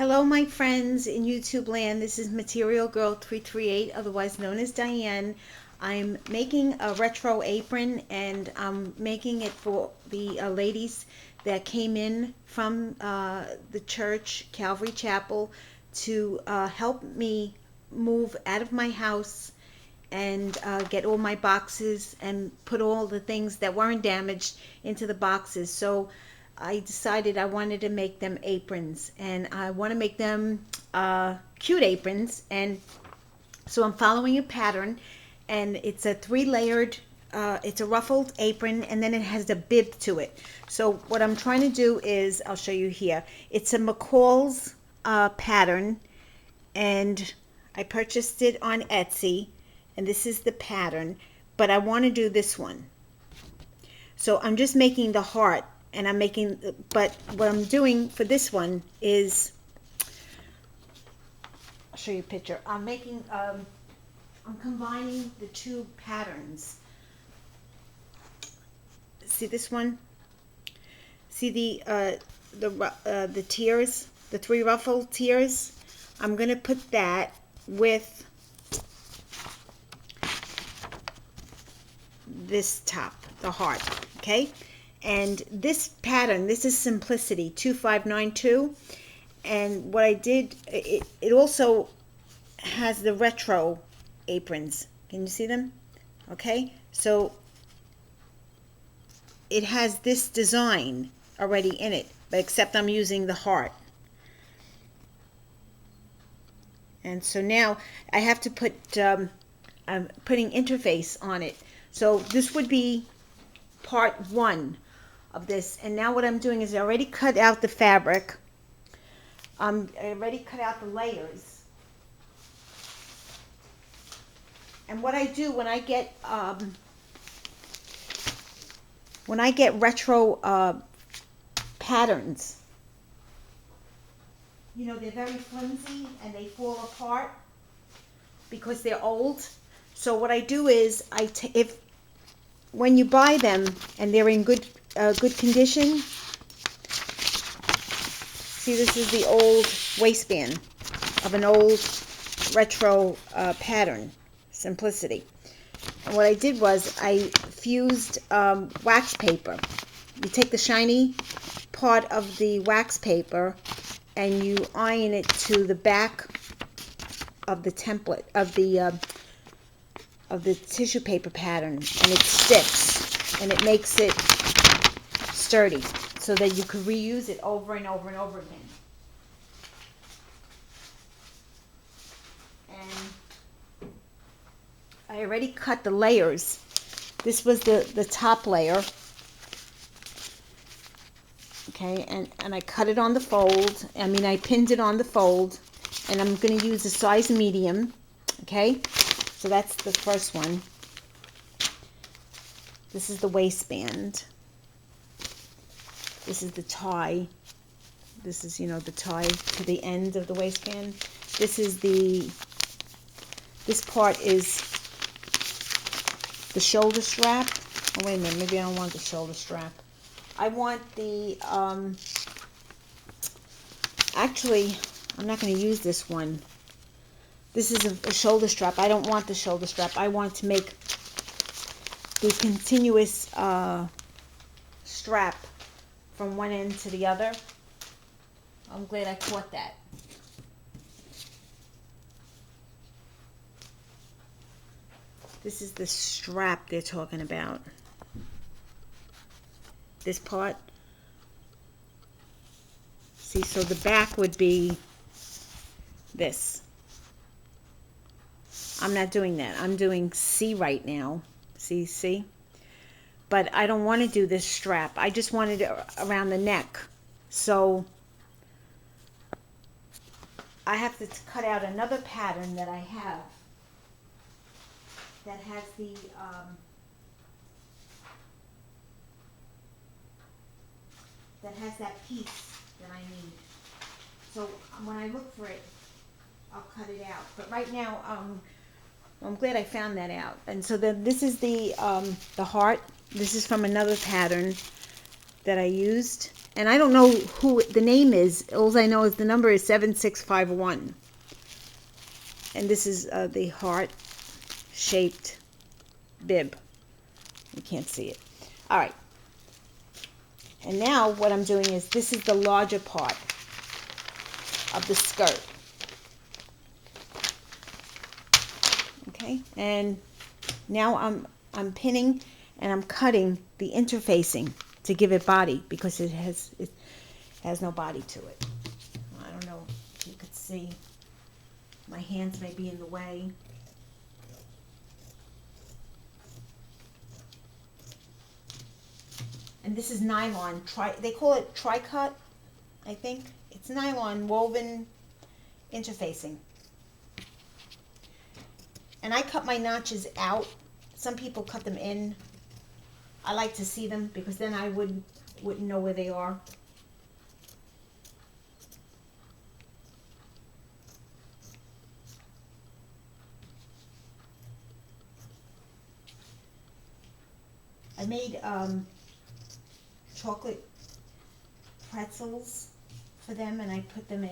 Hello, my friends in YouTube land. This is Material Girl 338, otherwise known as Diane. I'm making a retro apron, and I'm making it for the ladies that came in from the church, Calvary Chapel, to help me move out of my house and get all my boxes and put all the things that weren't damaged into the boxes. So I decided I wanted to make them aprons, and I want to make them cute aprons. And so I'm following a pattern, and it's a three-layered, it's a ruffled apron, and then it has a bib to it. So what I'm trying to do is, I'll show you here, it's a McCall's pattern, and I purchased it on Etsy, and this is the pattern, but I want to do this one. So I'm just making the heart, and I'm making, but what I'm doing for this one is, I'll show you a picture. I'm making, I'm combining the two patterns. See this one? See the tiers, the three ruffled tiers? I'm gonna put that with this top, the heart, okay? And this pattern, this is Simplicity 2592, and what I did, it also has the retro aprons. Can you see them? Okay, so it has this design already in it, but except I'm using the heart. And so now I have to put, I'm putting interface on it. So this would be part one of this. And now what I'm doing is I already cut out the fabric. I already cut out the layers. And what I do when I get retro patterns, you know, they're very flimsy and they fall apart because they're old. So what I do is when you buy them and they're in good condition, see, this is the old waistband of an old retro pattern, Simplicity. And what I did was I fused wax paper. You take the shiny part of the wax paper and you iron it to the back of the template of the tissue paper pattern, and it sticks and it makes it sturdy so that you could reuse it over and over and over again. And I already cut the layers. This was the top layer, okay, and I cut it on the fold. I pinned it on the fold, and I'm going to use a size medium, okay. So that's the first one. This is the waistband. This is the tie. This is, you know, the tie to the end of the waistband. This part is the shoulder strap. Oh, wait a minute, maybe I don't want the shoulder strap. I want the, actually, I'm not going to use this one. This is a shoulder strap. I don't want the shoulder strap. I want to make the continuous strap from one end to the other. I'm glad I caught that. This is the strap they're talking about. This part. See, so the back would be this. I'm not doing that. I'm doing C right now. See? But I don't want to do this strap. I just wanted it around the neck. So I have to cut out another pattern that I have that has that piece that I need. So when I look for it, I'll cut it out. But right now, I'm glad I found that out. And so then this is the heart. This is from another pattern that I used. And I don't know who the name is. All I know is the number is 7651. And this is the heart-shaped bib. You can't see it. All right. And now what I'm doing is, this is the larger part of the skirt. Okay, and now I'm pinning and I'm cutting the interfacing to give it body, because it has no body to it. I don't know if you could see. My hands may be in the way. And this is nylon. They call it tri-cut, I think. It's nylon woven interfacing. And I cut my notches out. Some people cut them in. I like to see them because then I wouldn't know where they are. I made chocolate pretzels for them, and I put them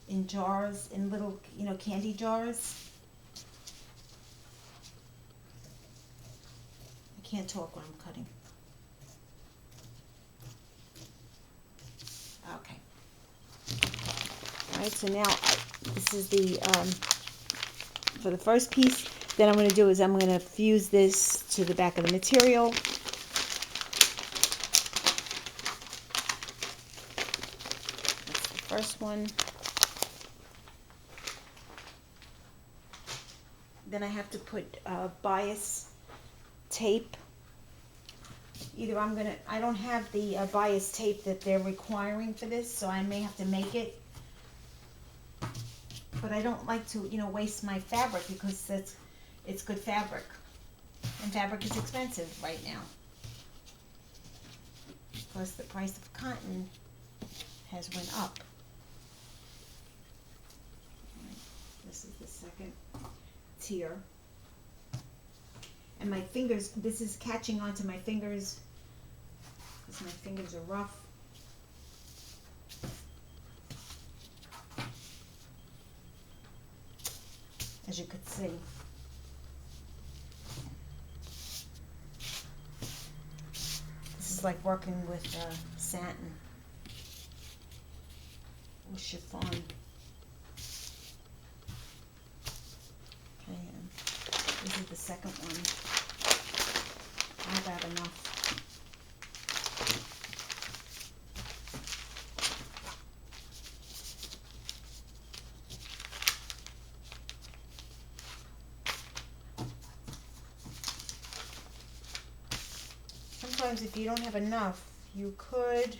in jars, in little, candy jars. I can't talk when I'm cutting. Okay. All right, so now this is the for the first piece. Then I'm going to do is I'm going to fuse this to the back of the material. That's the first one. Then I have to put bias tape. Either I don't have the bias tape that they're requiring for this, so I may have to make it. But I don't like to, waste my fabric, because it's good fabric. And fabric is expensive right now. Plus the price of cotton has went up. This is the second tier. And my fingers, this is catching onto my fingers because my fingers are rough. As you could see. This is like working with satin or chiffon. Okay, and this is the second one. Not bad enough. Sometimes if you don't have enough, you could,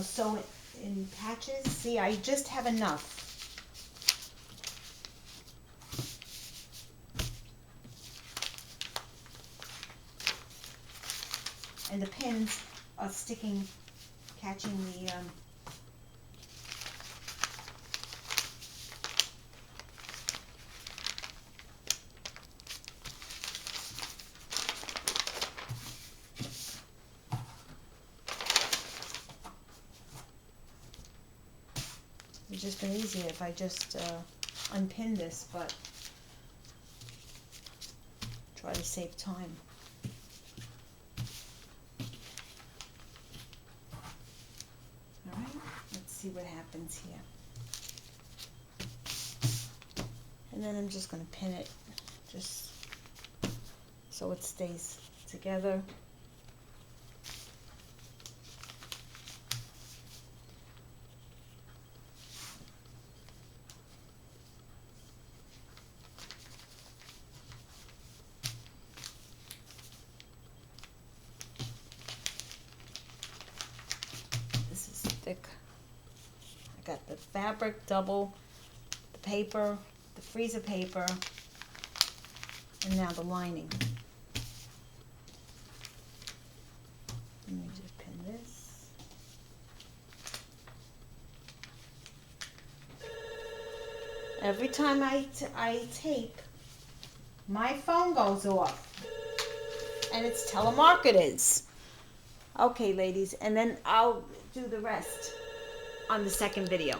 sew it in patches. See, I just have enough. And the pins are sticking, catching the It would just been easier if I just unpin this, but try to save time. Alright, let's see what happens here. And then I'm just going to pin it just so it stays together. I got the fabric, double, the paper, the freezer paper, and now the lining. Let me just pin this. Every time I tape, my phone goes off, and it's telemarketers. Okay, ladies, and then I'll do the rest on the second video.